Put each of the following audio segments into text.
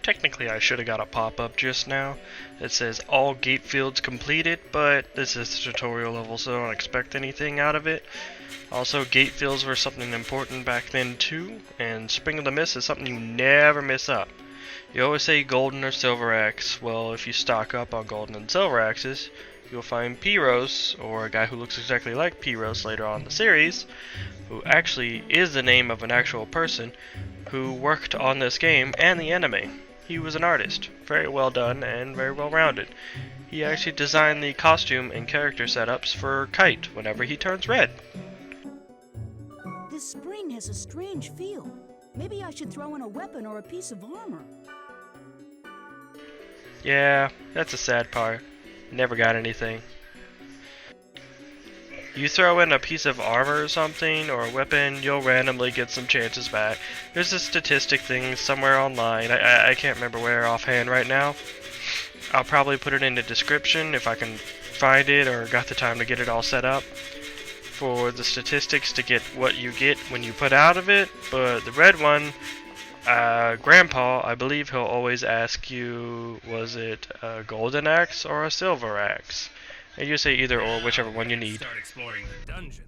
Technically, I should have got a pop-up just now that says all gate fields completed, but this is the tutorial level, so don't expect anything out of it. Also, gate fields were something important back then too, and Spring of the Mist is something you never miss up. You always say golden or silver axe. Well, if you stock up on golden and silver axes, you'll find Pyros, or a guy who looks exactly like Pyros later on in the series, who actually is the name of an actual person who worked on this game and the anime. He was an artist, very well done and very well rounded. He actually designed the costume and character setups for Kite whenever he turns red. This spring has a strange feel. Maybe I should throw in a weapon or a piece of armor. Yeah, that's a sad part. Never got anything. You throw in a piece of armor or something, or a weapon, you'll randomly get some chances back. There's a statistic thing somewhere online. I can't remember where offhand right now. I'll probably put it in the description if I can find it or got the time to get it all set up. For the statistics to get what you get when you put out of it, but the red one, Grandpa, I believe he'll always ask you, was it a golden axe or a silver axe? And you say either or, whichever one you need. Start exploring the dungeon.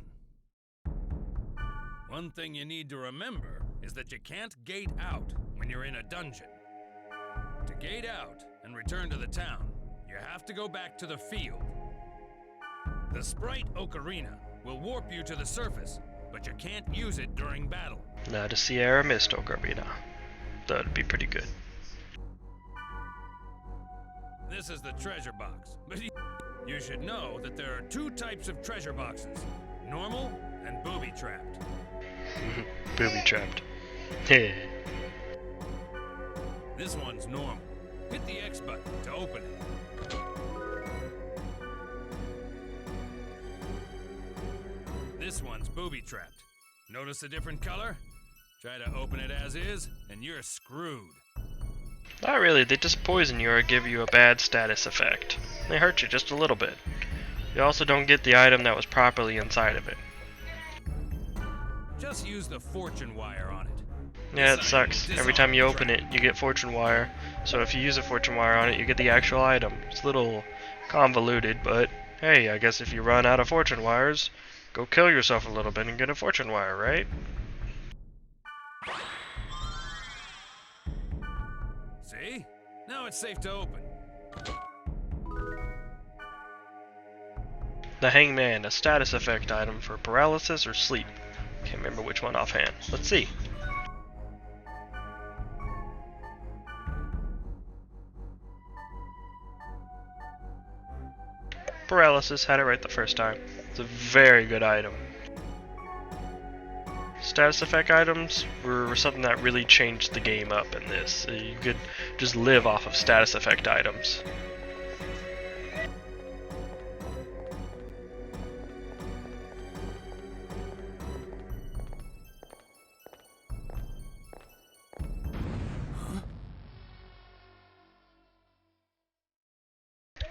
One thing you need to remember is that you can't gate out when you're in a dungeon. To gate out and return to the town, you have to go back to the field. The sprite Ocarina will warp you to the surface, but you can't use it during battle. Not a Sierra Mist Ocarina. That'd be pretty good. This is the treasure box, but you should know that there are two types of treasure boxes, normal and booby-trapped. Booby-trapped. Hey. This one's normal. Hit the X button to open it. This one's booby-trapped. Notice a different color? Try to open it as is, and you're screwed. Not really, they just poison you or give you a bad status effect. They hurt you just a little bit. You also don't get the item that was properly inside of it. Just use the fortune wire on it. Yeah, it sucks. Every time you open it, you get fortune wire. So if you use a fortune wire on it, you get the actual item. It's a little convoluted, but hey, I guess if you run out of fortune wires, go kill yourself a little bit and get a fortune wire, right? See? Now it's safe to open. The Hangman, a status effect item for paralysis or sleep. Can't remember which one offhand. Let's see. Paralysis, had it right the first time. It's a very good item. Status effect items were something that really changed the game up in this. You could just live off of status effect items.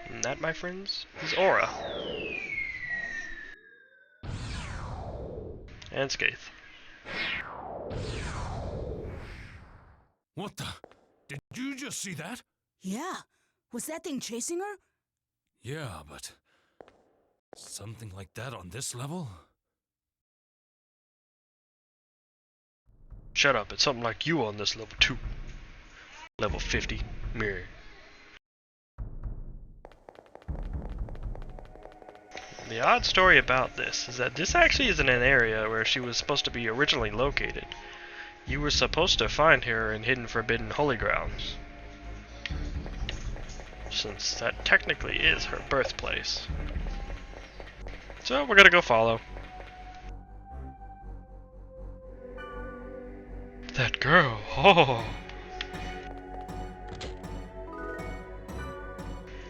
And that, my friends, is Aura. And Skaith. What the? Did you just see that? Yeah. Was that thing chasing her? Yeah, but something like that on this level? Shut up, it's something like you on this level 2. Level 50. Mirror. The odd story about this is that this actually isn't an area where she was supposed to be originally located. You were supposed to find her in Hidden Forbidden Holy Grounds, since that technically is her birthplace. So we're gonna go follow. That girl, oh!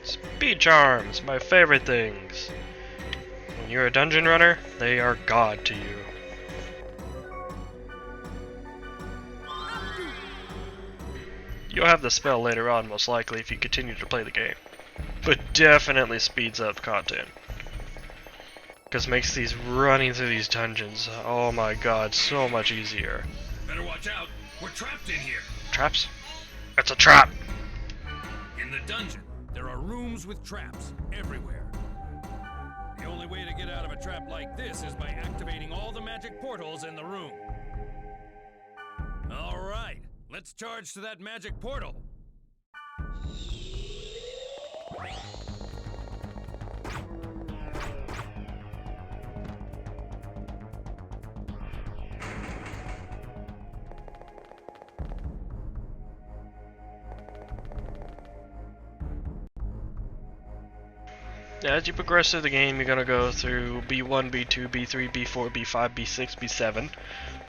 Speed charms, my favorite things. When you're a dungeon runner, they are God to you. You'll have the spell later on, most likely, if you continue to play the game. But definitely speeds up content. Because makes these running through these dungeons, oh my god, so much easier. Better watch out. We're trapped in here. Traps? It's a trap! In the dungeon, there are rooms with traps everywhere. The only way to get out of a trap like this is by activating all the magic portals in the room. All right, let's charge to that magic portal. As you progress through the game, you're gonna go through B1, B2, B3, B4, B5, B6, B7.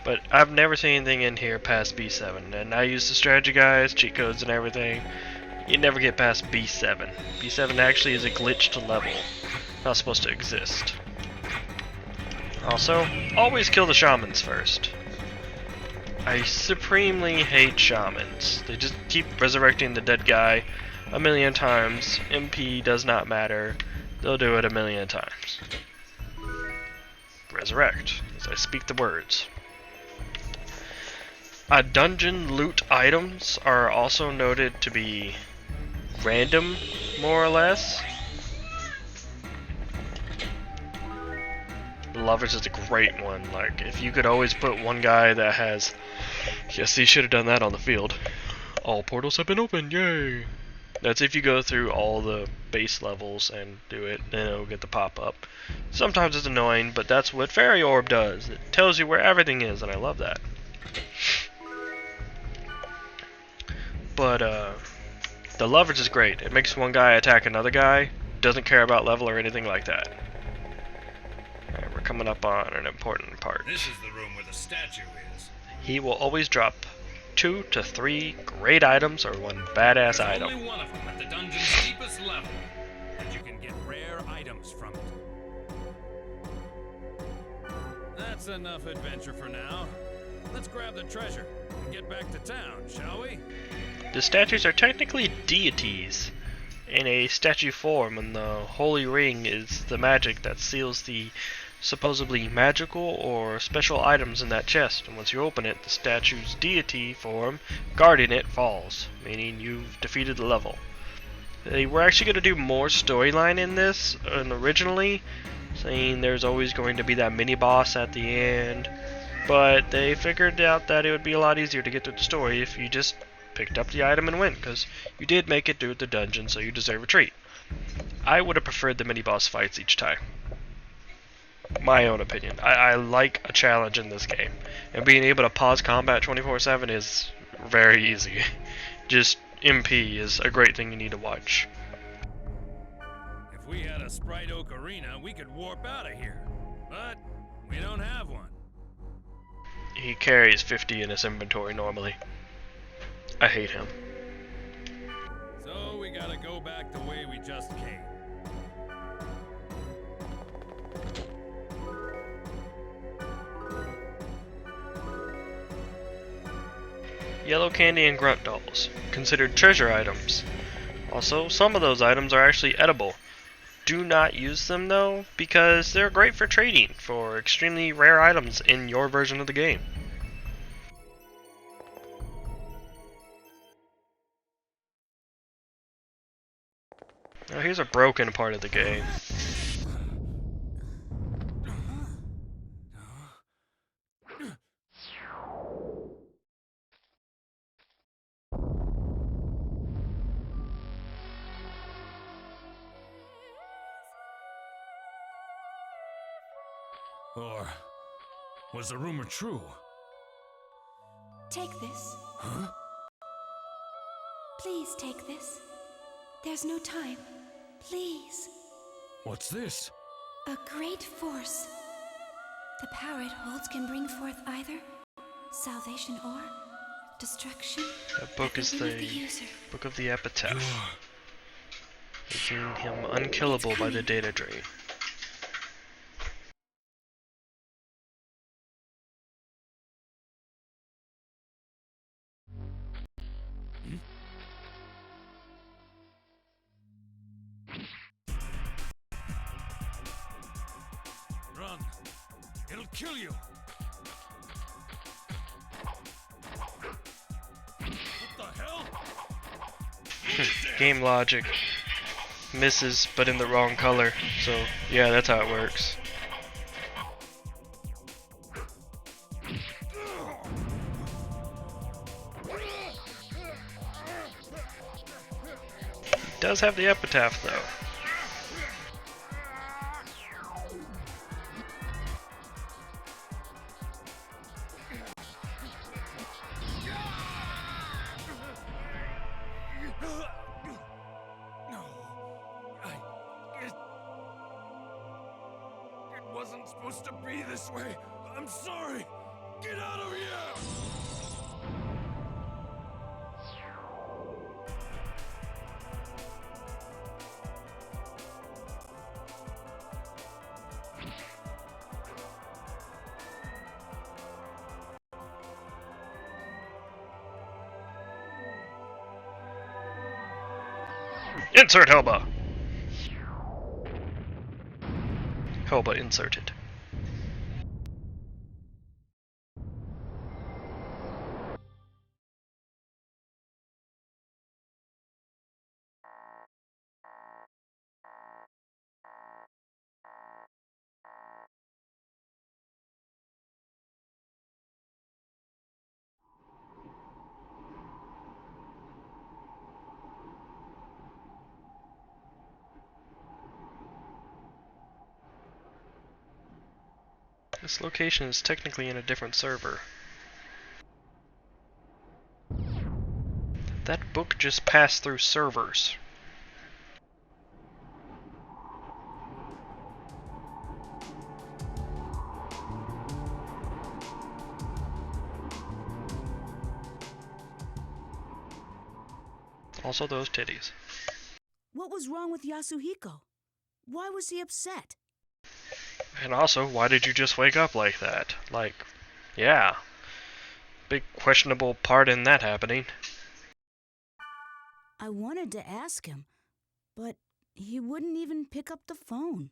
But I've never seen anything in here past B7. And I use the strategy guides, cheat codes, and everything. You never get past B7. B7 actually is a glitched level. Not supposed to exist. Also, always kill the shamans first. I supremely hate shamans. They just keep resurrecting the dead guy a million times. MP does not matter. They'll do it a million times. Resurrect, as I speak the words. Dungeon loot items are also noted to be random, more or less. The Lovers is a great one. Like, if you could always put one guy that has... Yes, he should have done that on the field. All portals have been opened, yay! That's if you go through all the base levels and do it, then it'll get the pop-up. Sometimes it's annoying, but that's what Fairy Orb does. It tells you where everything is, and I love that. But, the Lovers is great. It makes one guy attack another guy. Doesn't care about level or anything like that. Alright, we're coming up on an important part. This is the room where the statue is. He will always drop 2 to 3 great items or one badass There's item. only one of them at the dungeon's deepest level, and you can get rare items from it. That's enough adventure for now. Let's grab the treasure and get back to town, shall we? The statues are technically deities in a statue form, and the Holy Ring is the magic that seals the supposedly magical or special items in that chest, and once you open it, the statue's deity form guarding it falls, meaning you've defeated the level. They were actually going to do more storyline in this originally, saying there's always going to be that mini-boss at the end, but they figured out that it would be a lot easier to get through the story if you just picked up the item and went, because you did make it through the dungeon, so you deserve a treat. I would have preferred the mini-boss fights each time. My own opinion. I like a challenge in this game, and being able to pause combat 24/7 is very easy. Just MP is a great thing you need to watch. If we had a Sprite Oak Arena, we could warp out of here. But we don't have one. He carries 50 in his inventory normally. I hate him. So we gotta go back the way we just came. Yellow candy and grunt dolls, considered treasure items. Also, some of those items are actually edible. Do not use them though, because they're great for trading for extremely rare items in your version of the game. Now here's a broken part of the game. Or was the rumor true? Take this. Huh? Please take this. There's no time. Please. What's this? A great force. The power it holds can bring forth either salvation or destruction. That book is at will of the user. Book of the Epitaph, making him unkillable by the data drain. Run. It'll kill you. What the hell? game logic misses, but in the wrong color. So yeah, that's how it works. It does have the epitaph though. It wasn't supposed to be this way. I'm sorry. Get out of here! Insert Helba! Helba inserted. This location is technically in a different server. That book just passed through servers. Also those titties. What was wrong with Yasuhiko? Why was he upset? And also, why did you just wake up like that? Like, yeah. Big questionable part in that happening. I wanted to ask him, but he wouldn't even pick up the phone.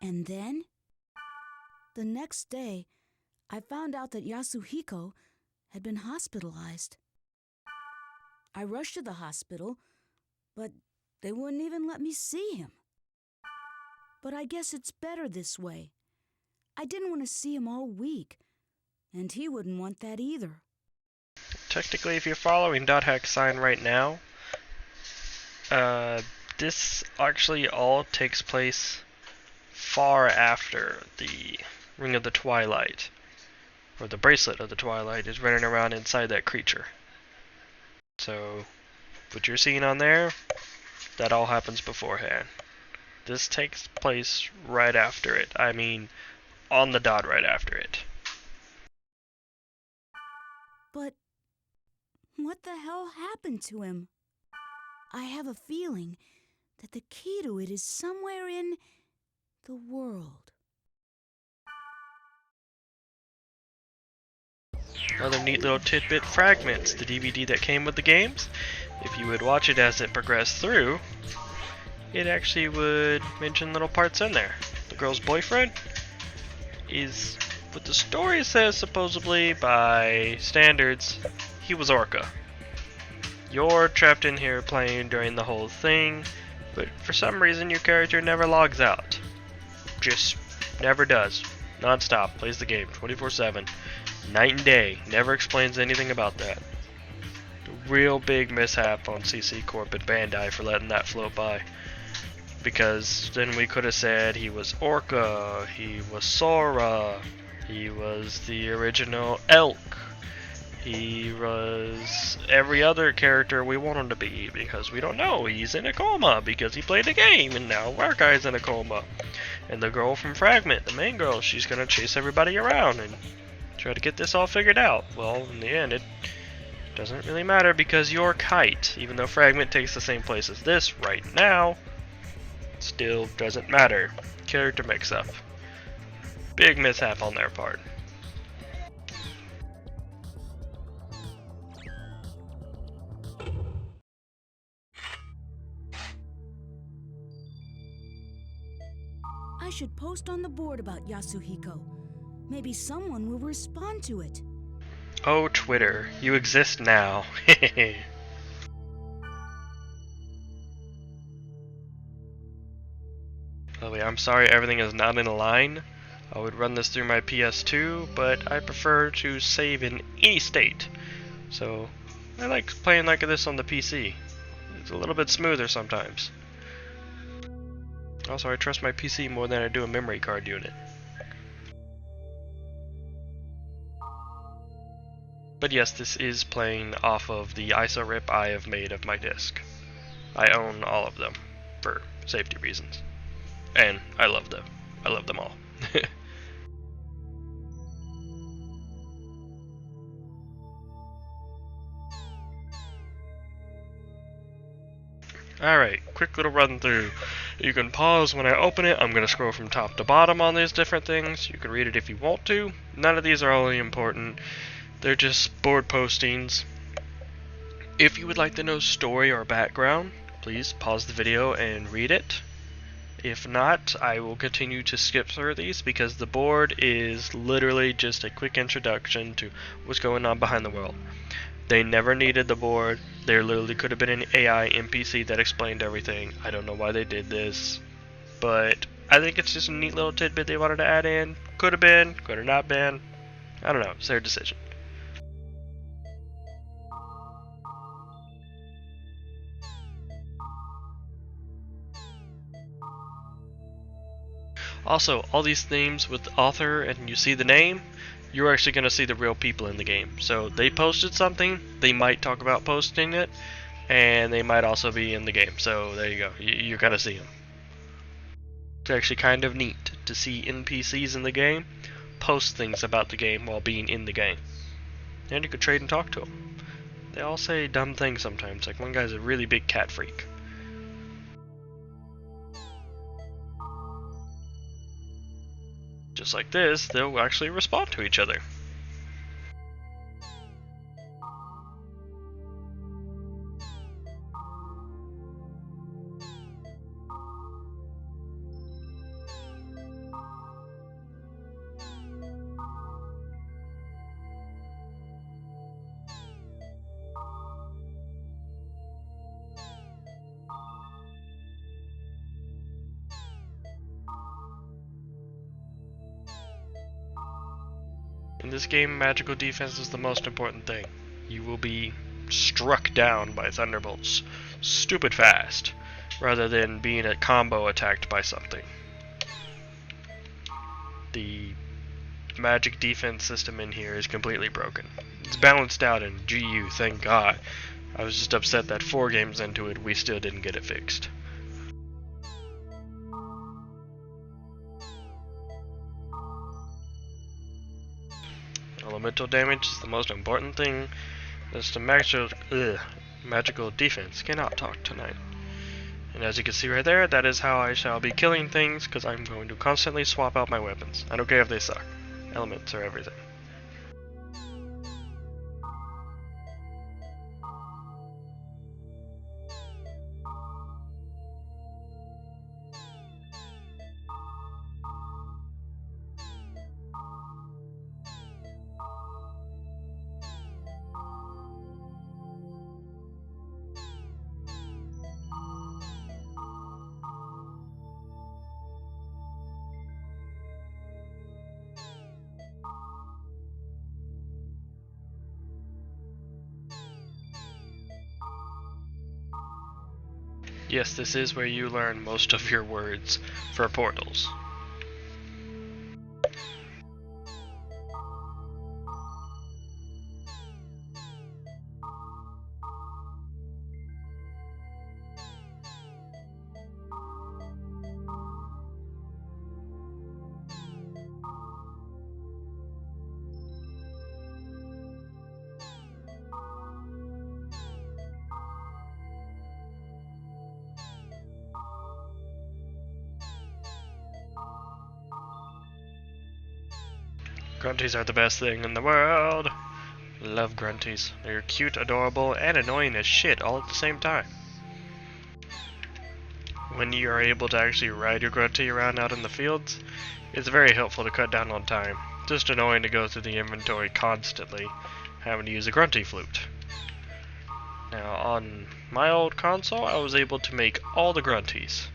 And then, the next day, I found out that Yasuhiko had been hospitalized. I rushed to the hospital, but they wouldn't even let me see him. But I guess it's better this way. I didn't want to see him all week, and he wouldn't want that either. Technically, if you're following .hack sign right now, this actually all takes place far after the Ring of the Twilight, or the Bracelet of the Twilight, is running around inside that creature. So, what you're seeing on there, that all happens beforehand. This takes place right after it. I mean, on the dot right after it. But what the hell happened to him? I have a feeling that the key to it is somewhere in the world. Another neat little tidbit, Fragments, the DVD that came with the games. If you would watch it as it progressed through, it actually would mention little parts in there. The girl's boyfriend is, what the story says supposedly by standards, he was Orca. You're trapped in here playing during the whole thing, but for some reason your character never logs out. Just never does. Non-stop, plays the game 24/7. Night and day, never explains anything about that. A real big mishap on CC Corp and Bandai for letting that float by. Because then we could have said he was Orca, he was Sora, he was the original Elk, he was every other character we want him to be, because we don't know, he's in a coma because he played the game and now our guy's in a coma. And the girl from Fragment, the main girl, she's gonna chase everybody around and try to get this all figured out. Well, in the end, it doesn't really matter because you're Kite, even though Fragment takes the same place as this right now. Still doesn't matter. Character mix-up. Big mishap on their part. I should post on the board about Yasuhiko. Maybe someone will respond to it. Oh, Twitter, you exist now. I'm sorry everything is not in line. I would run this through my PS2, but I prefer to save in any state. So I like playing like this on the PC. It's a little bit smoother sometimes. Also, I trust my PC more than I do a memory card unit. But yes, this is playing off of the ISO rip I have made of my disc. I own all of them for safety reasons. And I love them. I love them all. Alright, quick little run through. You can pause when I open it. I'm going to scroll from top to bottom on these different things. You can read it if you want to. None of these are really important. They're just board postings. If you would like to know story or background, please pause the video and read it. If not, I will continue to skip through these because the board is literally just a quick introduction to what's going on behind the world. They never needed the board. There literally could have been an AI NPC that explained everything. I don't know why they did this, but I think it's just a neat little tidbit they wanted to add in. Could have been, could have not been. I don't know. It's their decision. Also, all these themes with the author and you see the name, you're actually going to see the real people in the game. So they posted something, they might talk about posting it, and they might also be in the game. So there you go, you're going to see them. It's actually kind of neat to see NPCs in the game post things about the game while being in the game. And you can trade and talk to them. They all say dumb things sometimes, like one guy's a really big cat freak. Just like this, they'll actually respond to each other. In this game, magical defense is the most important thing. You will be struck down by thunderbolts stupid fast, rather than being a combo attacked by something. The magic defense system in here is completely broken. It's balanced out in GU, thank God. I was just upset that 4 games into it, we still didn't get it fixed. Elemental damage is the most important thing. That's the magical defense. Cannot talk tonight. And as you can see right there, that is how I shall be killing things, because I'm going to constantly swap out my weapons. I don't care if they suck. Elements are everything. Yes, this is where you learn most of your words for portals. Grunties are the best thing in the world. Love grunties. They're cute, adorable, and annoying as shit all at the same time. When you are able to actually ride your grunty around out in the fields, it's very helpful to cut down on time. Just annoying to go through the inventory constantly, having to use a grunty flute. Now, on my old console, I was able to make all the grunties.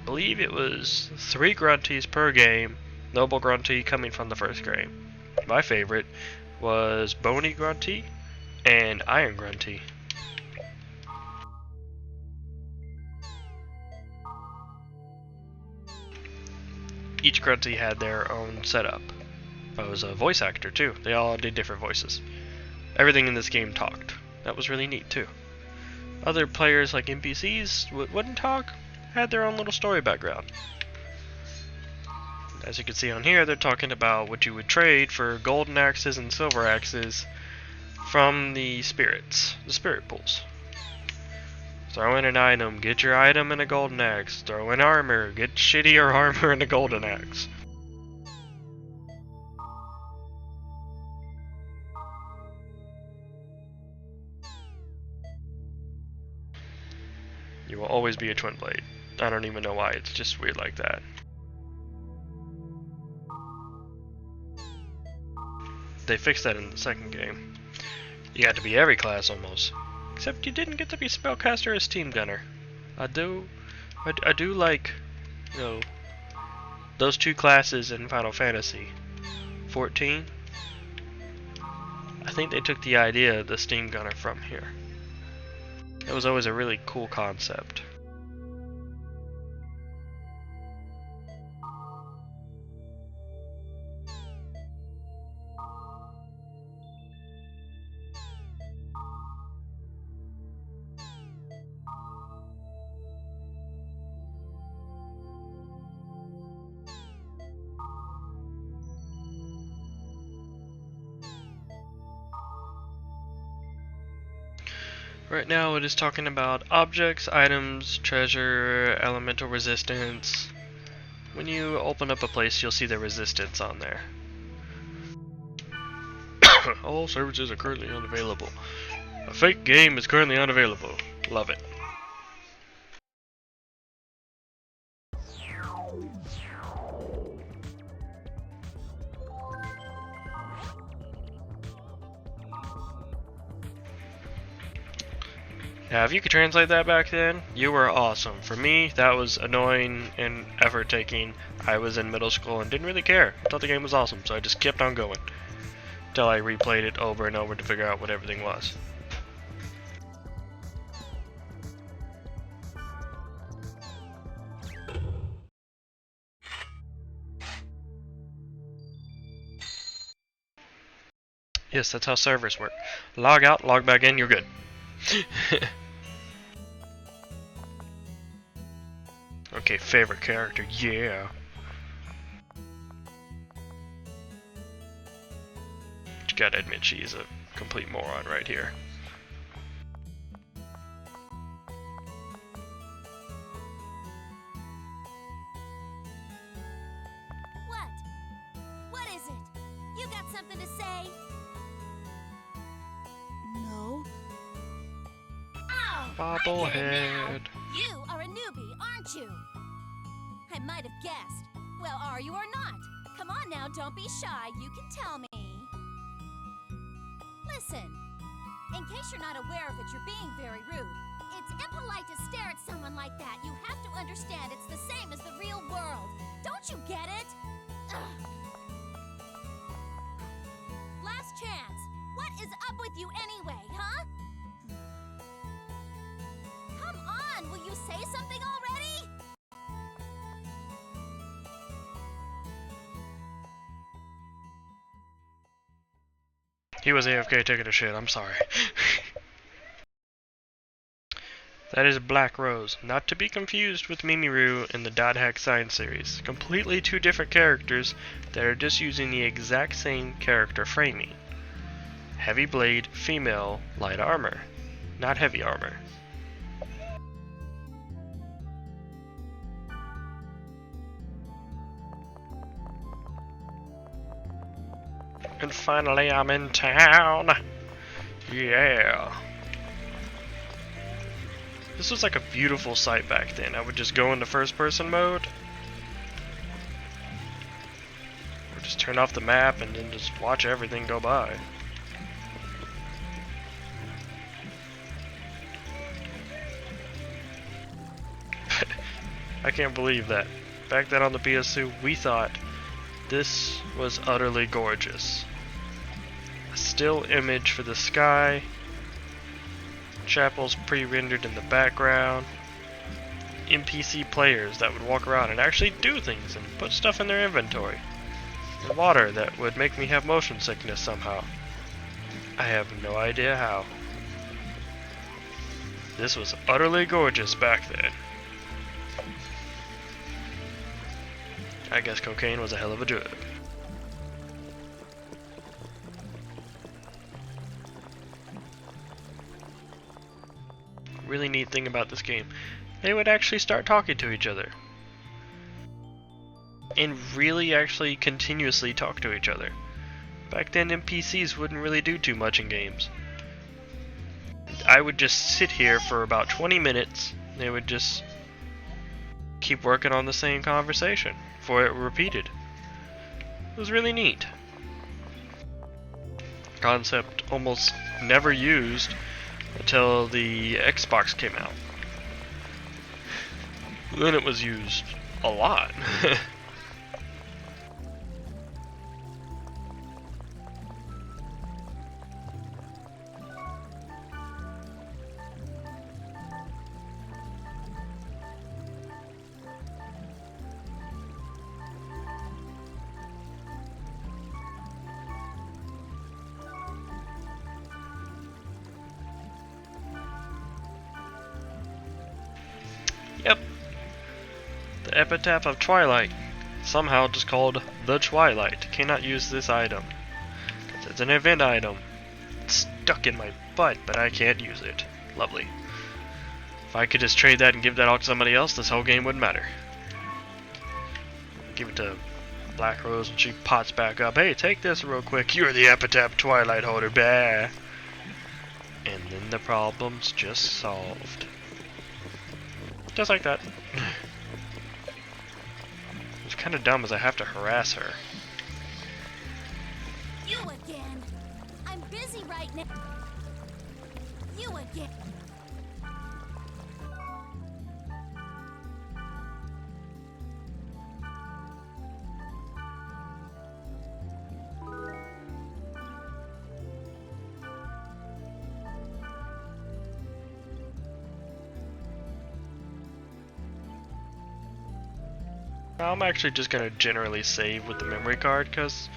believe it was 3 grunties per game, Noble Grunty coming from the first game. My favorite was Bony Grunty and Iron Grunty. Each Grunty had their own setup. I was a voice actor too. They all did different voices. Everything in this game talked. That was really neat too. Other players like NPCs wouldn't talk, had their own little story background. As you can see on here, they're talking about what you would trade for golden axes and silver axes from the spirits, the spirit pools. Throw in an item, get your item and a golden axe. Throw in armor, get shittier armor and a golden axe. You will always be a twin blade. I don't even know why, it's just weird like that. They fixed that in the second game. You got to be every class almost. Except you didn't get to be spellcaster or steam gunner. I do like, you know, those 2 classes in Final Fantasy 14. I think they took the idea of the steam gunner from here. It was always a really cool concept. Right now it is talking about objects, items, treasure, elemental resistance. When you open up a place, you'll see the resistance on there. All services are currently unavailable. A fake game is currently unavailable. Love it. Now, if you could translate that back then, you were awesome. For me, that was annoying and effort-taking. I was in middle school and didn't really care. I thought the game was awesome, so I just kept on going. Until I replayed it over and over to figure out what everything was. Yes, that's how servers work. Log out, log back in, you're good. Okay, favorite character, yeah. You gotta admit she's a complete moron right here. What? What is it? You got something to say? No. Oh, Bobblehead. you are a newbie, aren't you? I might have guessed. Well, are you or not? Come on now, don't be shy. You can tell me. Listen, in case you're not aware of it, you're being very rude. It's impolite to stare at someone like that. You have to understand it's the same as the real world. Don't you get it? Ugh. Last chance. What is up with you anyway, huh? Come on, will you say something already? He was AFK taking a shit, I'm sorry. That is Black Rose, not to be confused with Mimiru in the Dot Hack Science series. Completely 2 different characters that are just using the exact same character framing. Heavy blade, female, light armor, not heavy armor. And finally I'm in town! Yeah! This was like a beautiful sight back then. I would just go into first person mode. Or just turn off the map and then just watch everything go by. I can't believe that. Back then on the PS2, we thought this was utterly gorgeous. A still image for the sky, chapels pre-rendered in the background, NPC players that would walk around and actually do things and put stuff in their inventory, water that would make me have motion sickness somehow. I have no idea how. This was utterly gorgeous back then. I guess cocaine was a hell of a drug. Really neat thing about this game, they would actually start talking to each other. And really actually continuously talk to each other. Back then NPCs wouldn't really do too much in games. I would just sit here for about 20 minutes, they would just keep working on the same conversation before it repeated. It was really neat. Concept almost never used until the Xbox came out. Then it was used a lot. Yep. The Epitaph of Twilight. Somehow just called the Twilight. Cannot use this item. Because it's an event item. It's stuck in my butt, but I can't use it. Lovely. If I could just trade that and give that out to somebody else, this whole game wouldn't matter. Give it to Black Rose and she pots back up. Hey, take this real quick. You're the Epitaph Twilight holder. Bah. And then the problem's just solved. Just like that. It's kind of dumb as I have to harass her. You again. I'm busy right now. You again. I'm actually just gonna generally save with the memory card because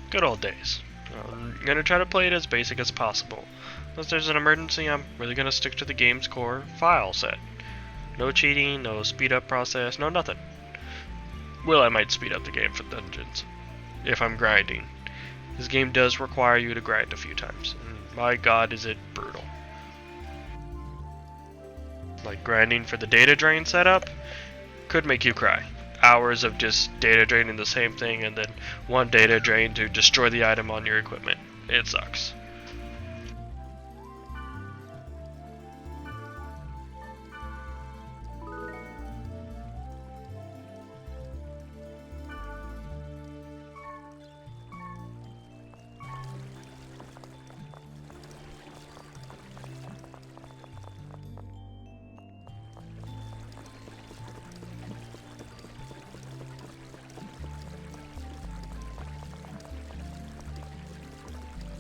good old days. I'm gonna try to play it as basic as possible. Unless there's an emergency, I'm really gonna stick to the game's core file set. No cheating, no speed up process, no nothing. Well, I might speed up the game for dungeons if I'm grinding. This game does require you to grind a few times, and my god is it brutal. Like grinding for the data drain setup could make you cry. Hours of just data draining the same thing and then one data drain to destroy the item on your equipment. It sucks.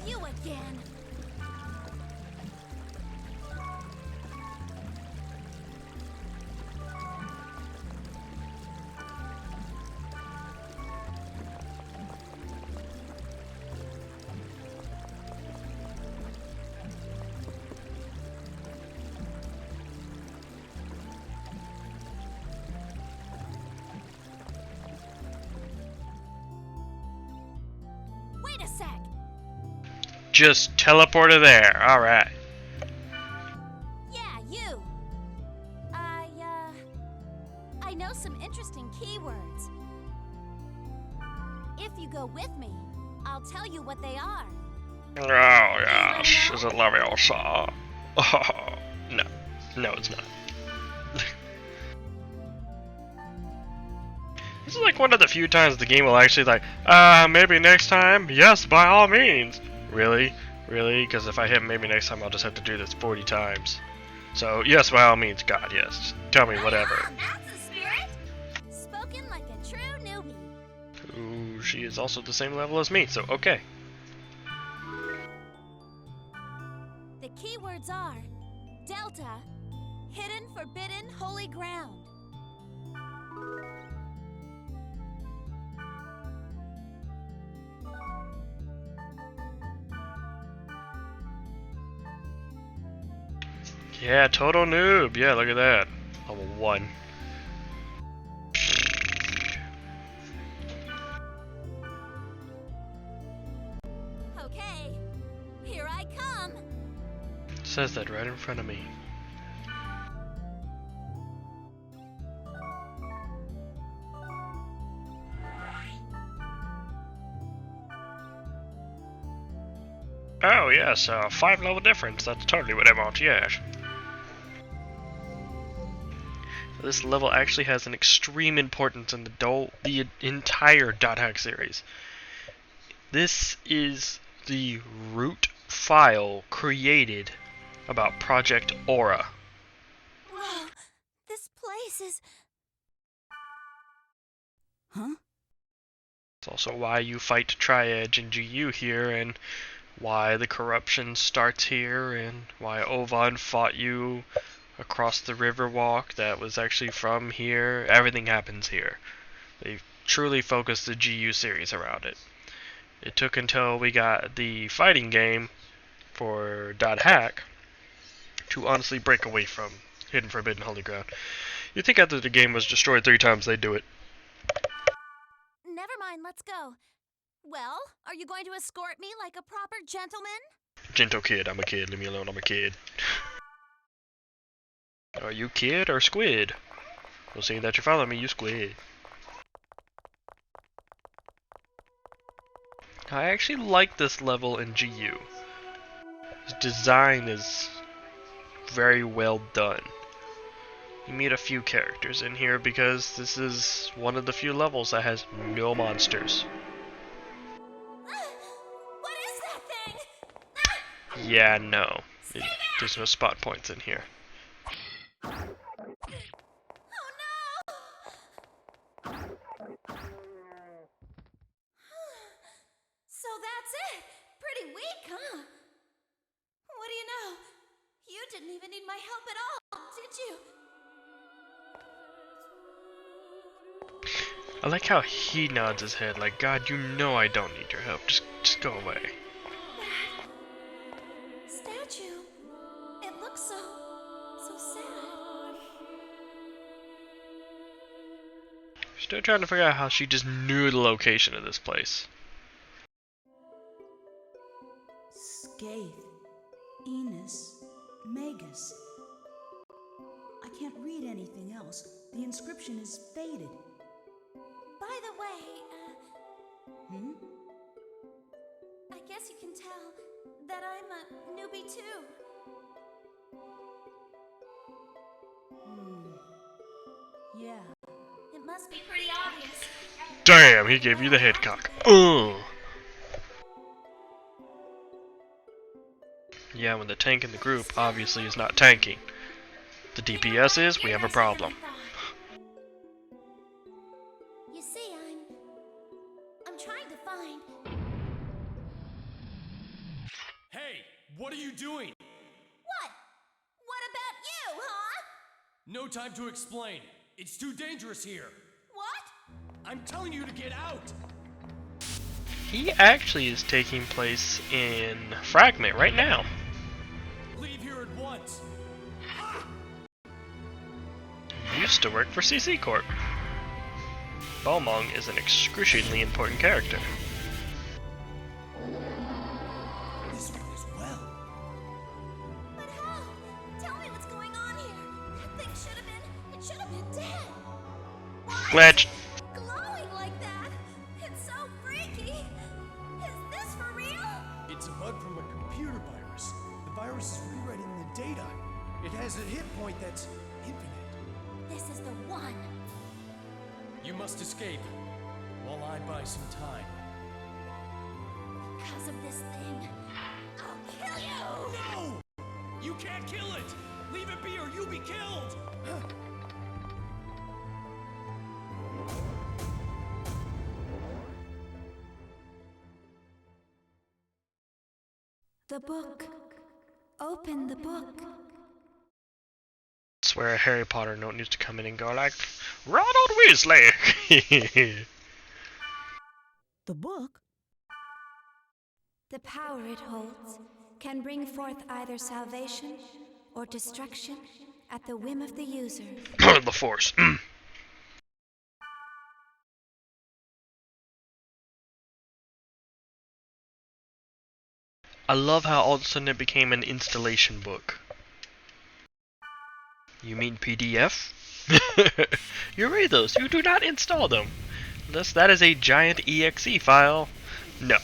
You again. Wait a sec. Just teleport her there. Alright. Yeah, you. I know some interesting keywords. If you go with me, I'll tell you what they are. Oh, yes. Is it Leviosa? Oh, no. No, it's not. This is like one of the few times the game will actually like, maybe next time? Yes, by all means. Really? Really? Because if I hit maybe next time, I'll just have to do this 40 times. So, yes, by all means, God, yes. Just tell me whatever. That's the spirit. she is also the same level as me, so okay. The keywords are Delta, Hidden Forbidden Holy Ground. Yeah, total noob. Yeah, look at that. Level 1. Okay, here I come. It says that right in front of me. Oh yes, 5 level difference. That's totally what I want. Yes. This level actually has an extreme importance in the entire Dot Hack series. This is the root file created about Project Aura. Whoa, this place is... Huh? It's also why you fight Tri-Edge and GU here, and why the corruption starts here, and why Ovan fought you across the Riverwalk that was actually from here. Everything happens here. They truly focused the GU series around it. It took until we got the fighting game for Dot Hack to honestly break away from Hidden Forbidden Holy Ground. You'd think after the game was destroyed 3 times they'd do it. Never mind, let's go. Well, are you going to escort me like a proper gentleman? Gentle kid, I'm a kid, leave me alone, I'm a kid. Are you kid or squid? We'll see that you follow me, you squid. I actually like this level in GU. His design is very well done. You meet a few characters in here because this is one of the few levels that has no monsters. What is that thing? Yeah, no. There's no spot points in here. Oh no! So that's it. Pretty weak, huh? What do you know? You didn't even need my help at all, did you? I like how he nods his head like, God, you know I don't need your help. Just go away. Statue. It looks so sad. Still trying to figure out how she just knew the location of this place. Skaith, Enos, Magus. I can't read anything else. The inscription is faded. By the way, Hmm? I guess you can tell that I'm a newbie too. Yeah. It must be pretty obvious. Damn, he gave you the head cock. Ugh. Yeah, when the tank in the group obviously is not tanking. The DPS is, we have a problem. You see, I'm trying to find... Hey, what are you doing? What? What about you, huh? No time to explain. It's too dangerous here. What? I'm telling you to get out. He actually is taking place in Fragment right now. Leave here at once. Used to work for CC Corp. Balmung is an excruciatingly important character. This one as well. But how? Tell me what's going on here. That thing should have been dead. Why Glitch. is it glowing like that? It's so freaky. Is this for real? It's a bug from a computer virus. The virus is rewriting the data. It has a hit point that's infinite. This is the one. You must escape while I buy some time. Because of this thing, I'll kill you. No! You can't kill it! Leave it be or you'll be killed! The book. Open the book. Swear a Harry Potter note needs to come in and go like, Ronald Weasley! The book? The power it holds can bring forth either salvation or destruction at the whim of the user. The Force. I love how all of a sudden it became an installation book. You mean PDF? You read those, you do not install them. Unless that is a giant exe file. No.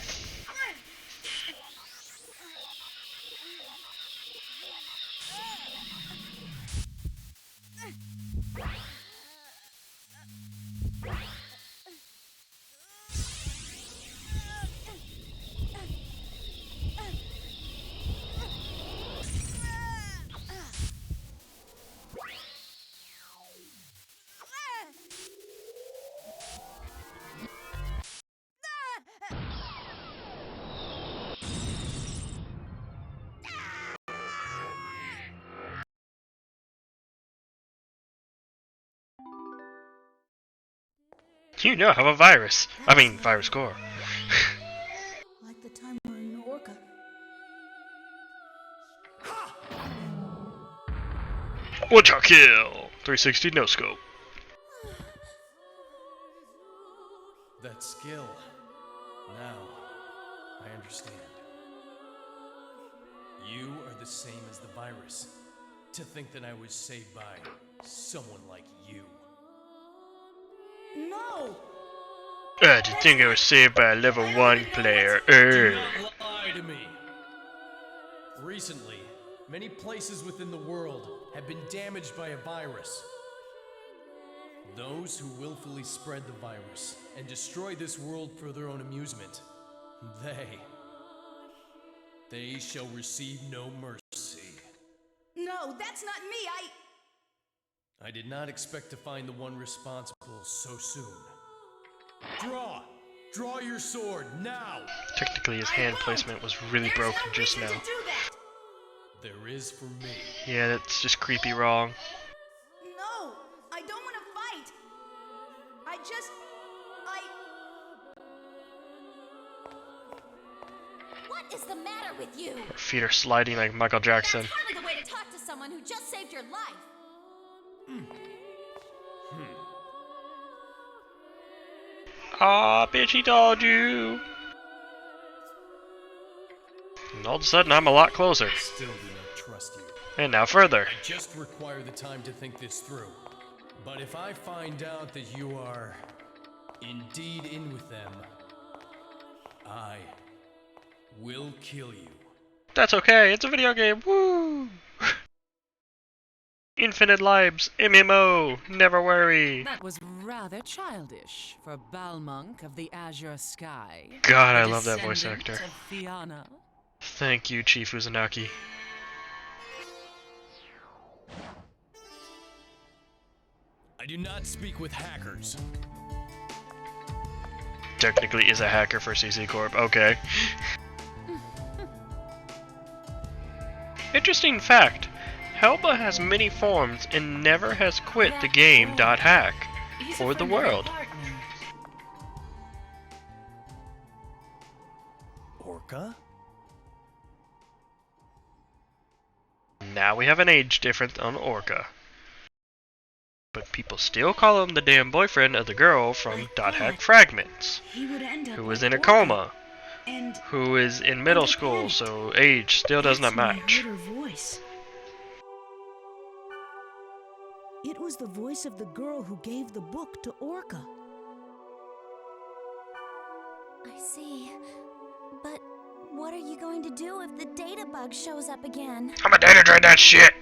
You know I have a virus. I mean, virus core. Like the time we were in Orca. What's your kill? 360 no scope. That skill. Now, I understand. You are the same as the virus. To think that I was saved by someone like you. No! To think I was saved by a level 1 player. Do not lie to me. Recently, many places within the world have been damaged by a virus. Those who willfully spread the virus and destroy this world for their own amusement, they shall receive no mercy. No, that's not me. I did not expect to find the one responsible so soon. Draw! Draw your sword, now! Technically his hand placement was really broken just now. There is for me. Yeah, that's just creepy wrong. No, I don't want to fight. What is the matter with you? Her feet are sliding like Michael Jackson. That's hardly the way to talk to someone who just saved your life. Aw, bitch, he told you. And all of a sudden, I'm a lot closer. Still do not trust you. And now further. I just require the time to think this through. But if I find out that you are indeed in with them, I will kill you. That's okay, it's a video game. Woo! Infinite lives, MMO, never worry. That was rather childish for Balmunk of the Azure Sky. God, I the love that voice descendant actor. of Fianna. Thank you, Chief Uzunaki. I do not speak with hackers. Technically is a hacker for CC Corp, okay. Interesting fact. Helba has many forms and never has quit the game .hack He's or a the friend of world. Bartman. Orca? Now we have an age difference on Orca. But people still call him the damn boyfriend of the girl from .hack Fragments, He would end up who was like in a Orca. coma, And who is in middle school, so age still does not that's when I match. heard her voice. It was the voice of the girl who gave the book to Orca. I see. But what are you going to do if the data bug shows up again? I'm a data drain that shit!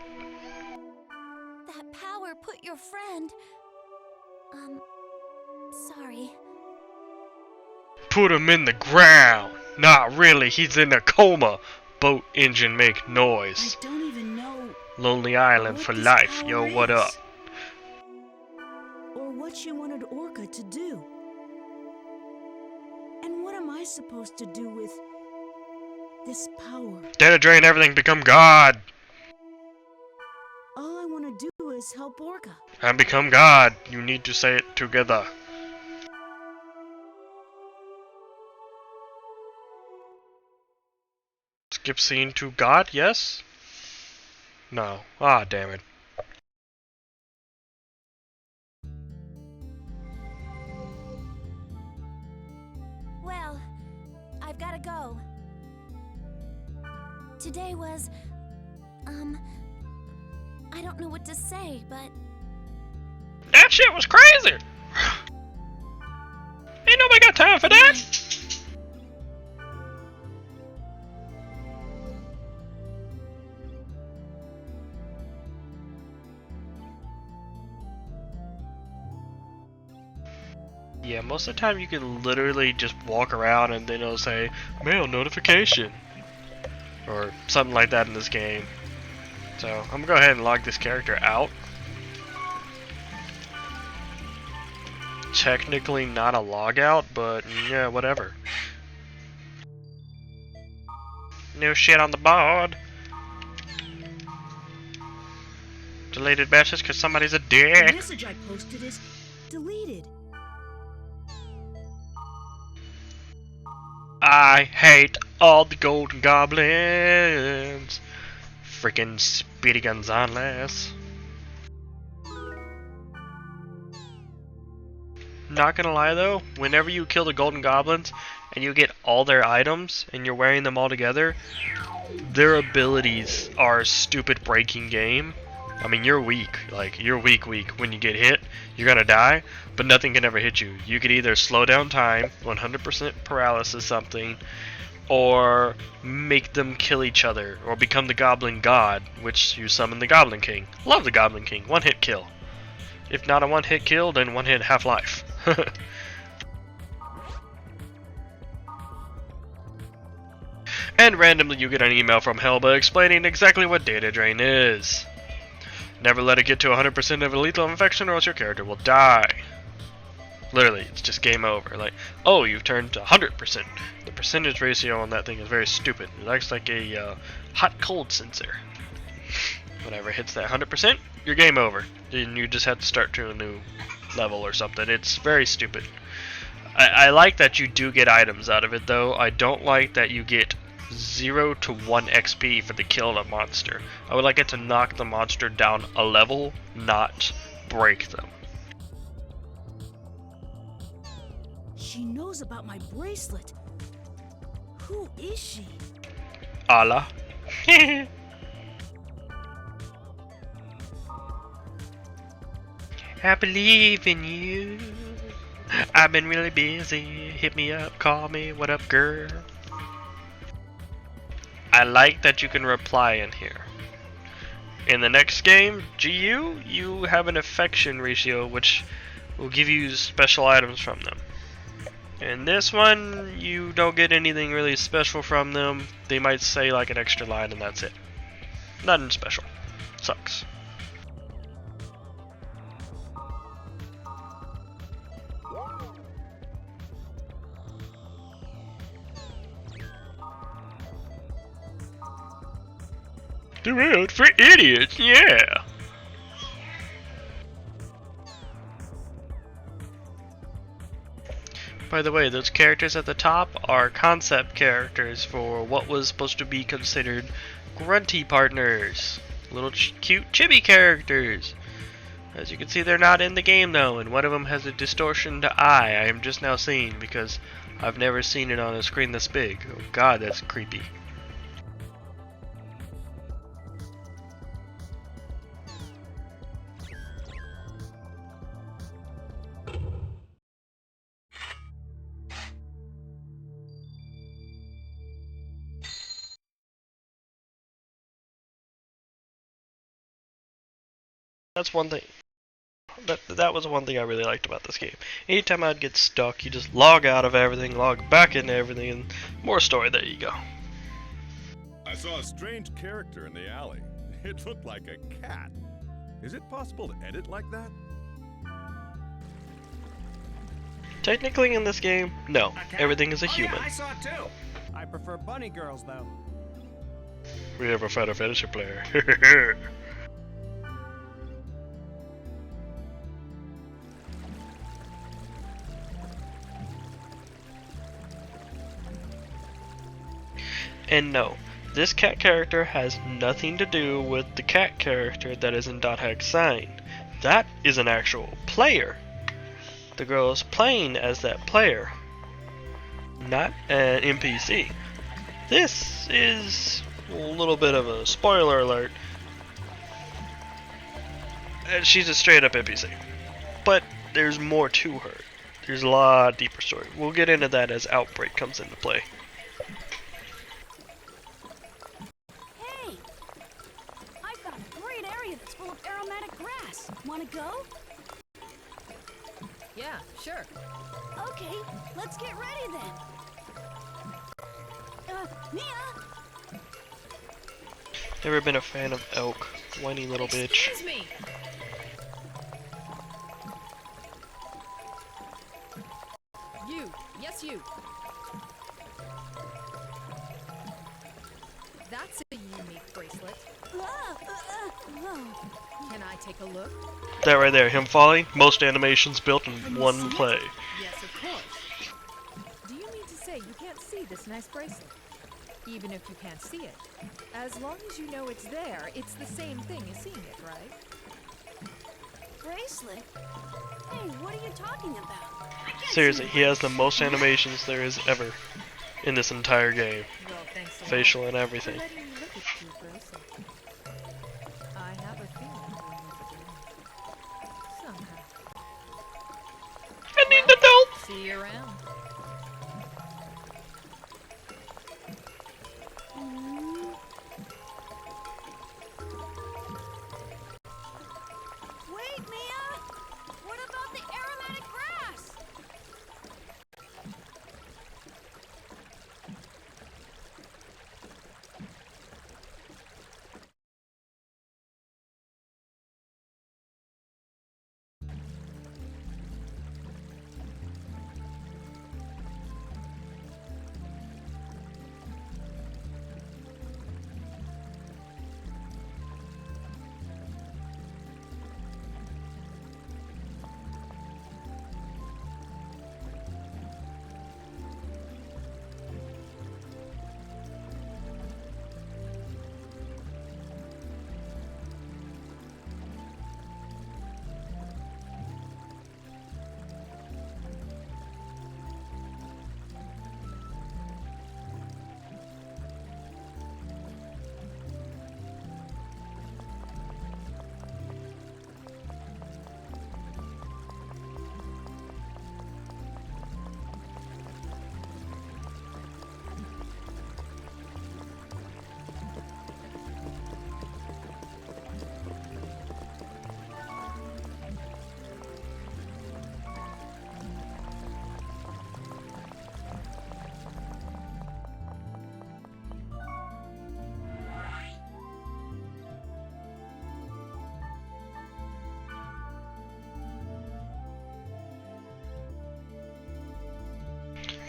That power put your friend... sorry. Put him in the ground! Not really, he's in a coma! Boat engine make I noise. don't even know Lonely Island what for this life, power yo, what is. up? or what she wanted Orca to do. And what am I supposed to do with this power. Data drain everything, become God! All I want to do is help Orga. And become God. You need to say it together. Skip scene to God, yes? No. Ah, damn it. Well, I've gotta go. Today was, I don't know what to say, but That shit was crazy! Ain't nobody got time for that! Yeah, most of the time you can literally just walk around and then it'll say, mail notification. Or something like that in this game. So, I'm gonna go ahead and log this character out. Technically not a logout, but yeah, whatever. No shit on the board. Deleted message because somebody's a The dick. message I posted is deleted. I hate all the golden goblins. Freaking Speedy Gonzales. Not gonna lie though, whenever you kill the golden goblins and you get all their items and you're wearing them all together, their abilities are stupid breaking game. I mean, you're weak. Like, you're weak. When you get hit, you're gonna die, but nothing can ever hit you. You could either slow down time, 100% paralysis something, or make them kill each other, or become the Goblin God, which you summon the Goblin King. Love the Goblin King. One hit kill. If not a one hit kill, then one hit half-life. And randomly you get an email from Helba explaining exactly what data drain is. Never let it get to 100% of a lethal infection or else your character will die. Literally, it's just game over. Like, oh, you've turned to 100%. The percentage ratio on that thing is very stupid. It acts like a hot-cold sensor. Whenever it hits that 100%, you're game over. Then you just have to start to a new level or something. It's very stupid. I like that you do get items out of it, though. I don't like that you get 0 to 1 XP for the kill of a monster. I would like it to knock the monster down a level, not break them. She knows about my bracelet. Who is she? Allah. I believe in you. I've been really busy. Hit me up, call me, what up, girl? I like that you can reply in here. In the next game, GU, you have an affection ratio which will give you special items from them. In this one, you don't get anything really special from them. They might say like an extra line and that's it. Nothing special. Sucks. The road for idiots, yeah! By the way, those characters at the top are concept characters for what was supposed to be considered grunty partners. Little cute chibi characters. As you can see, they're not in the game though, and one of them has a distortion to eye I am just now seeing because I've never seen it on a screen this big. Oh god, that's creepy. That's one thing. That was one thing I really liked about this game. Anytime I'd get stuck, you just log out of everything, log back into everything, and more story. There you go. I saw a strange character in the alley. It looked like a cat. Is it possible to edit like that? Technically, in this game, no. Everything is a human. Yeah, I saw it too. I prefer bunny girls, though. We have a Final Fantasy player. And no, this cat character has nothing to do with the cat character that is in Dot Hack Sign. That is an actual player. The girl is playing as that player, not an NPC. This is a little bit of a spoiler alert. She's a straight up NPC. But there's more to her. There's a lot deeper story. We'll get into that as Outbreak comes into play. Hey! I found a great area that's full of aromatic grass. Wanna go? Yeah, sure. Okay, let's get ready then. Mia! Never been a fan of Elk. Whiny little bitch. Excuse me. You. Yes, you. That's a unique bracelet. Can I take a look? That right there, him falling, most animations built in one play. Yes, of course. Do you mean to say you can't see this nice bracelet? Even if you can't see it. As long as you know it's there, it's the same thing as seeing it, right? Bracelet? Hey, what are you talking about? I can't Seriously, see he has the most animations there is ever in this entire game. Well, thanks a lot Facial and for everything. letting me look at your bracelet. I have a feeling we'll meet again. Somehow. I need to know! See you around. Wait, Mia! What about the aromatic grass?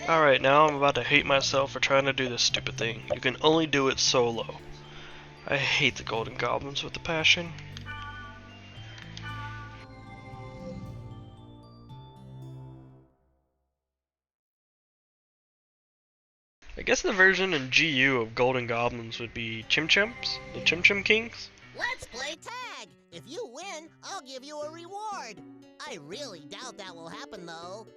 Alright, now I'm about to hate myself for trying to do this stupid thing. You can only do it solo. I hate the Golden Goblins with a passion. I guess the version in GU of Golden Goblins would be Chim Chimps, the Chim Chim Kings. Let's play tag! If you win, I'll give you a reward. I really doubt that will happen, though.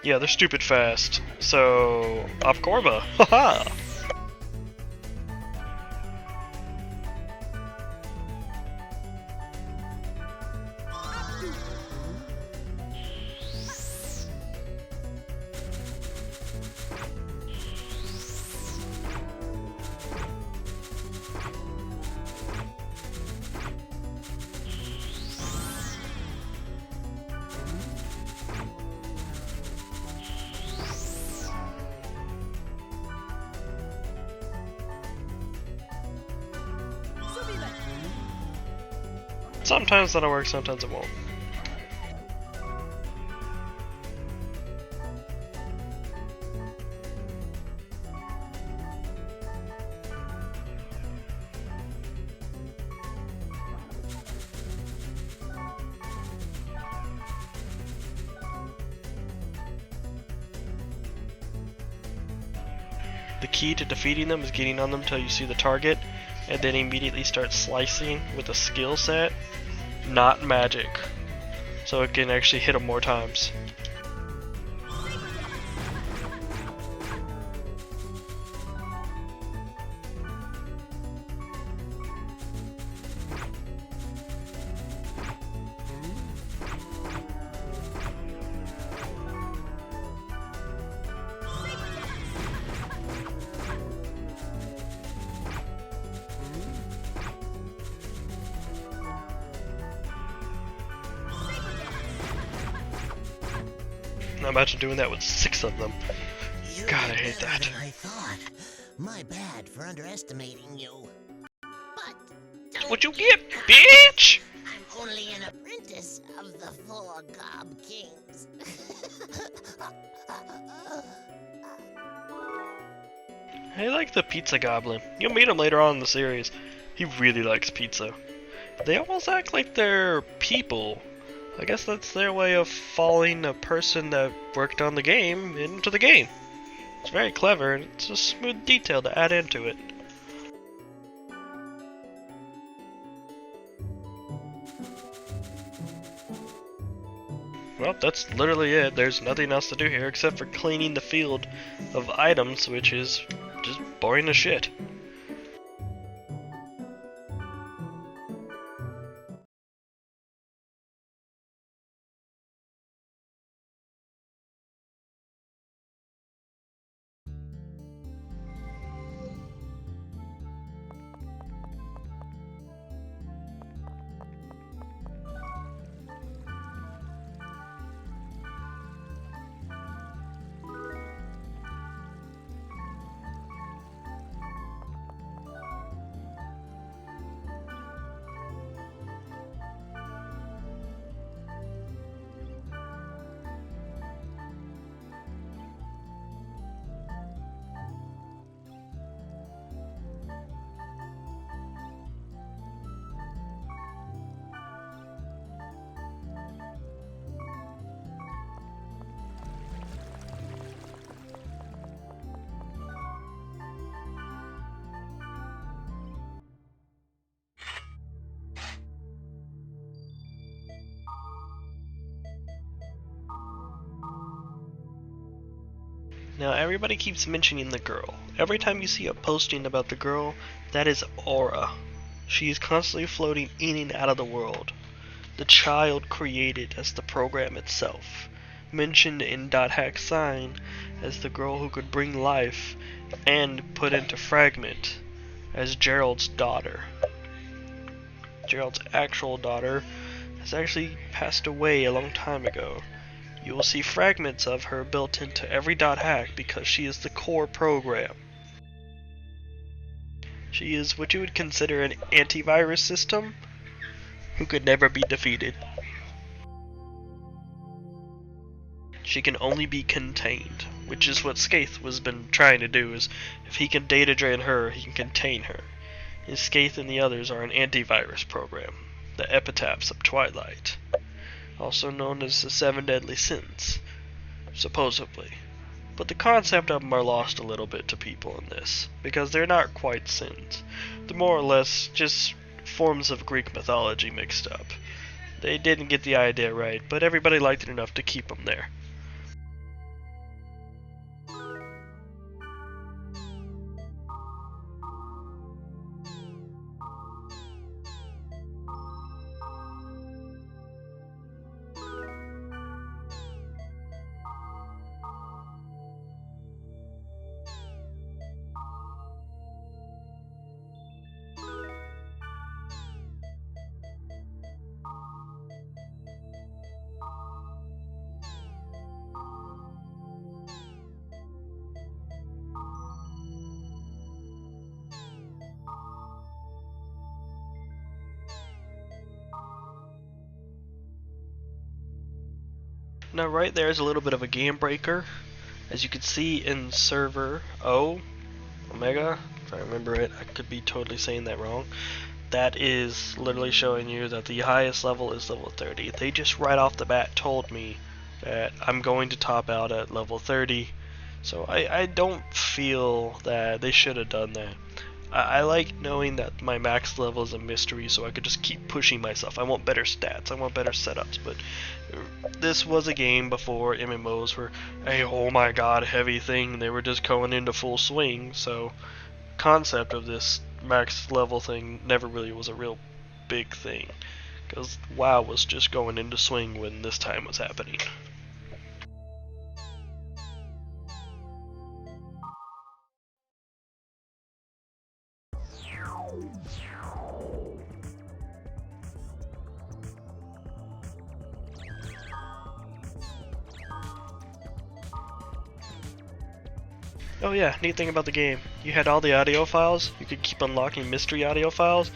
Yeah, they're stupid fast. So, Opkorba, haha! Sometimes that'll work, sometimes it won't. The key to defeating them is getting on them till you see the target, and then immediately start slicing with a skill set, not magic. So it can actually hit them more times. Now imagine doing that with 6 of them. You God, I did hate better that. than I thought. My bad for underestimating you. But don't What you get, bitch? I'm only an apprentice of the 4 Gob Kings. I like the pizza goblin. You'll meet him later on in the series. He really likes pizza. They almost act like they're people. I guess that's their way of following a person that worked on the game into the game. It's very clever, and it's a smooth detail to add into it. Well, that's literally it. There's nothing else to do here except for cleaning the field of items, which is just boring as shit. Now everybody keeps mentioning the girl. Every time you see a posting about the girl, that is Aura. She is constantly floating in and out of the world. The child created as the program itself. Mentioned in .hack sign as the girl who could bring life and put into Fragment as Gerald's daughter. Gerald's actual daughter has actually passed away a long time ago. You will see fragments of her built into every .hack because she is the core program. She is what you would consider an antivirus system who could never be defeated. She can only be contained, which is what Skaith has been trying to do, is if he can data drain her, he can contain her. And Skaith and the others are an antivirus program, the Epitaphs of Twilight, also known as the 7 Deadly Sins, supposedly. But the concept of them are lost a little bit to people in this, because they're not quite sins. They're more or less just forms of Greek mythology mixed up. They didn't get the idea right, but everybody liked it enough to keep them there. Now right there is a little bit of a game breaker. As you can see in server Omega, if I remember it, I could be totally saying that wrong. That is literally showing you that the highest level is level 30. They just right off the bat told me that I'm going to top out at level 30, So I don't feel that they should have done that. I like knowing that my max level is a mystery, so I could just keep pushing myself. I want better stats, I want better setups, but this was a game before MMOs were a oh my god heavy thing. They were just going into full swing, so concept of this max level thing never really was a real big thing, because WoW was just going into swing when this time was happening. Oh yeah, neat thing about the game. You had all the audio files, you could keep unlocking mystery audio files,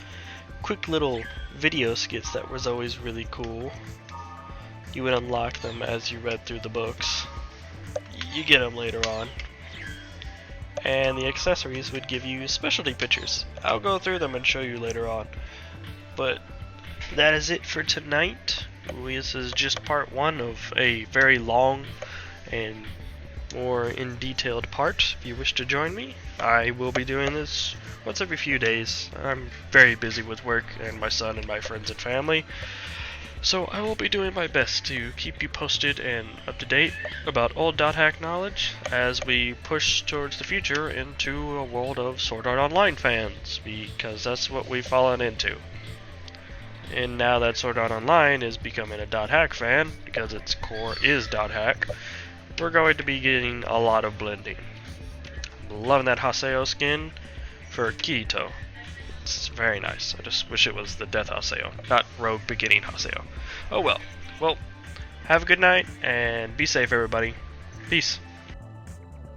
quick little video skits that was always really cool. You would unlock them as you read through the books. You get them later on. And the accessories would give you specialty pictures. I'll go through them and show you later on. But that is it for tonight. This is just part 1 of a very long and more in detailed part. If you wish to join me, I will be doing this once every few days. I'm very busy with work and my son and my friends and family, so I will be doing my best to keep you posted and up to date about old .hack knowledge as we push towards the future into a world of Sword Art Online fans, because that's what we've fallen into. And now that Sword Art Online is becoming a .hack fan, because its core is .hack, we're going to be getting a lot of blending. I'm loving that Haseo skin for Kirito. It's very nice. I just wish it was the Death Haseo, not Rogue Beginning Haseo. Oh well. Well, have a good night and be safe everybody. Peace.